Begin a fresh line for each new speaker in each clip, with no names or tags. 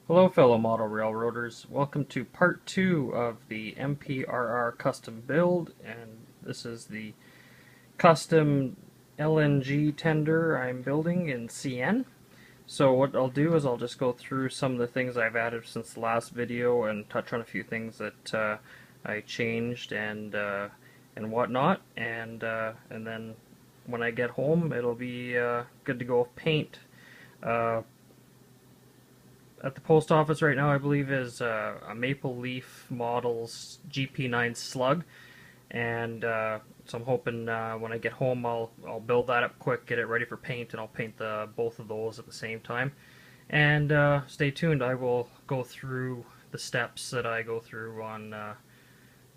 Hello fellow model railroaders, welcome to part 2 of the MPRR custom build, and this is the custom LNG tender I'm building in CN. So what I'll do is I'll just go through some of the things I've added since the last video and touch on a few things that I changed and whatnot, and then when I get home it'll be good to go with paint. At the post office right now, I believe, is a Maple Leaf Models GP9 Slug, and so I'm hoping when I get home I'll build that up quick, get it ready for paint, and I'll paint both of those at the same time. And stay tuned, I will go through the steps that I go through on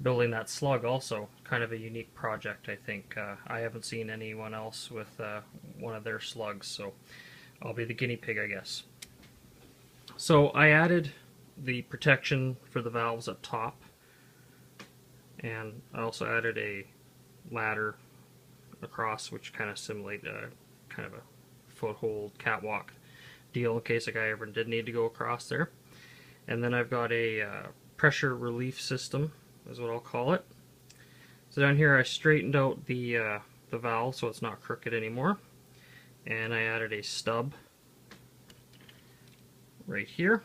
building that slug also. Kind of a unique project, I think. I haven't seen anyone else with one of their slugs, so I'll be the guinea pig, I guess. So I added the protection for the valves up top, and I also added a ladder across, which kind of simulate kind of a foothold catwalk deal in case a guy ever did need to go across there. And then I've got a pressure relief system, is what I'll call it. So down here I straightened out the valve so it's not crooked anymore, and I added a stub right here,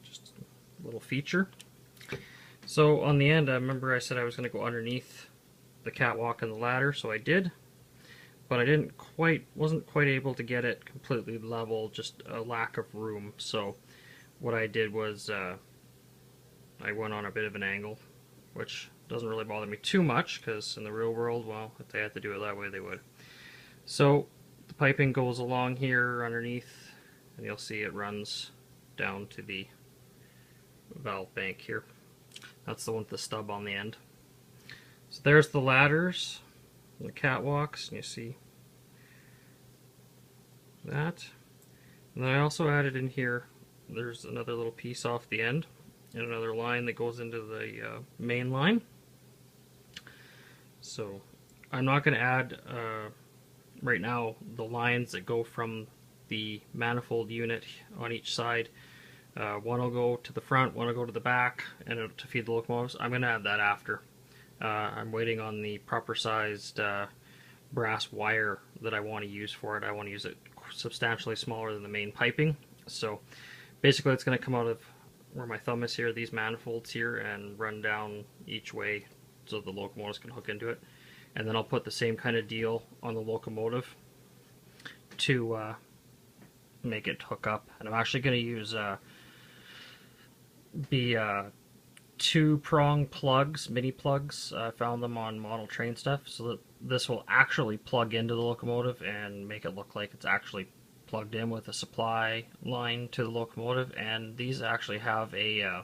just a little feature. So on the end, I remember I said I was going to go underneath the catwalk and the ladder, so I did, but I wasn't quite able to get it completely level, just a lack of room. So what I did was I went on a bit of an angle, which doesn't really bother me too much, because in the real world, well, if they had to do it that way, they would. So the piping goes along here underneath, and you'll see it runs down to the valve bank here. That's the one with the stub on the end. So there's the ladders, the catwalks, and you see that. And then I also added in here, there's another little piece off the end, and another line that goes into the main line. So I'm not going to add right now the lines that go from the manifold unit on each side. One will go to the front, one will go to the back, and to feed the locomotives. I'm going to add that after. I'm waiting on the proper sized brass wire that I want to use for it. I want to use it substantially smaller than the main piping. So basically it's going to come out of where my thumb is here, these manifolds here, and run down each way so the locomotives can hook into it. And then I'll put the same kind of deal on the locomotive to make it hook up. And I'm actually going to use two-prong plugs, mini plugs. I found them on model train stuff, so that this will actually plug into the locomotive and make it look like it's actually plugged in with a supply line to the locomotive. And these actually have a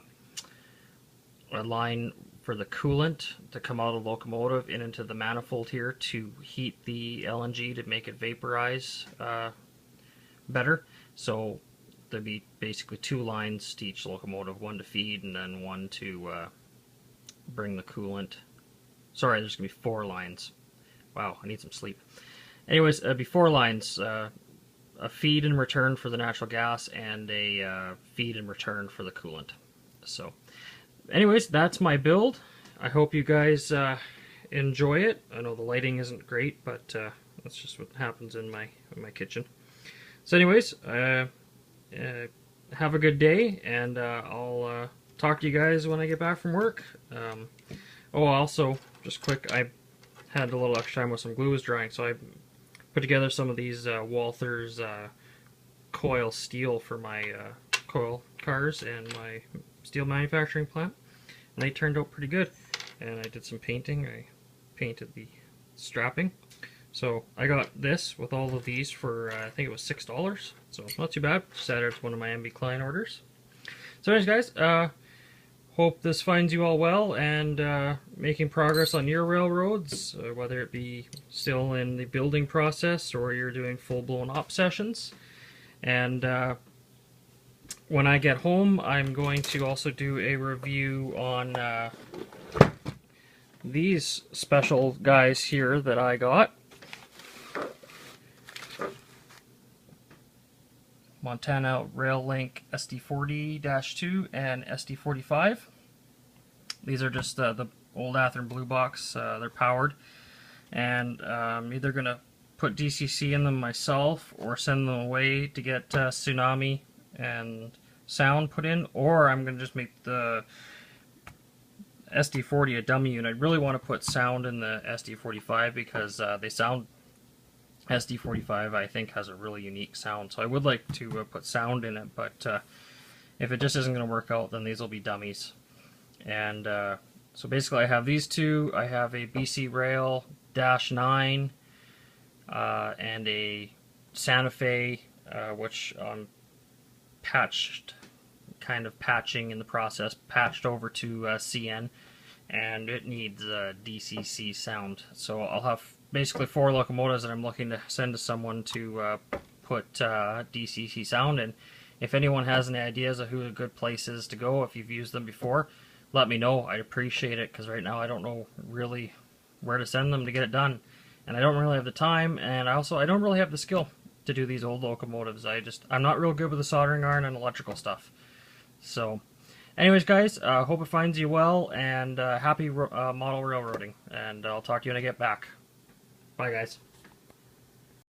line for the coolant to come out of the locomotive and into the manifold here to heat the LNG to make it vaporize better. So there'd be basically two lines to each locomotive, one to feed and then one to bring the coolant. Sorry, there's going to be 4 lines. Wow, I need some sleep. Anyways, it'd be 4 lines, a feed in return for the natural gas and a feed in return for the coolant. So anyways, that's my build. I hope you guys enjoy it. I know the lighting isn't great, but that's just what happens in my kitchen. So anyways, have a good day, and I'll talk to you guys when I get back from work. Oh, also, just quick, I had a little extra time with some glue was drying, so I put together some of these Walther's coil steel for my coil cars and my steel manufacturing plant, and they turned out pretty good. And I did some painting. I painted the strapping. So I got this with all of these for I think it was $6, so not too bad. Just added it to one of my MB Klein orders. So anyways, guys, hope this finds you all well and making progress on your railroads, whether it be still in the building process or you're doing full-blown op sessions. And when I get home, I'm going to also do a review on these special guys here that I got. Montana Rail Link SD40-2 and SD45. These are just the old Athearn Blue Box. They're powered, and I'm either going to put DCC in them myself or send them away to get tsunami and sound put in, or I'm going to just make the SD40 a dummy unit. I really want to put sound in the SD45 because they sound, SD45 I think has a really unique sound, so I would like to put sound in it, but if it just isn't going to work out, then these will be dummies. And so basically I have these two. I have a BC Rail -9 and a Santa Fe, which I'm kind of patching in the process, patched over to CN, and it needs DCC sound. So I'll have basically 4 locomotives that I'm looking to send to someone to put DCC sound in. If anyone has any ideas of who a good place is to go, if you've used them before, let me know. I'd appreciate it, because right now I don't know really where to send them to get it done, and I don't really have the time, and I don't really have the skill to do these old locomotives. I'm not real good with the soldering iron and electrical stuff. So anyways, guys, hope it finds you well, and happy model railroading, and I'll talk to you when I get back. Bye, guys.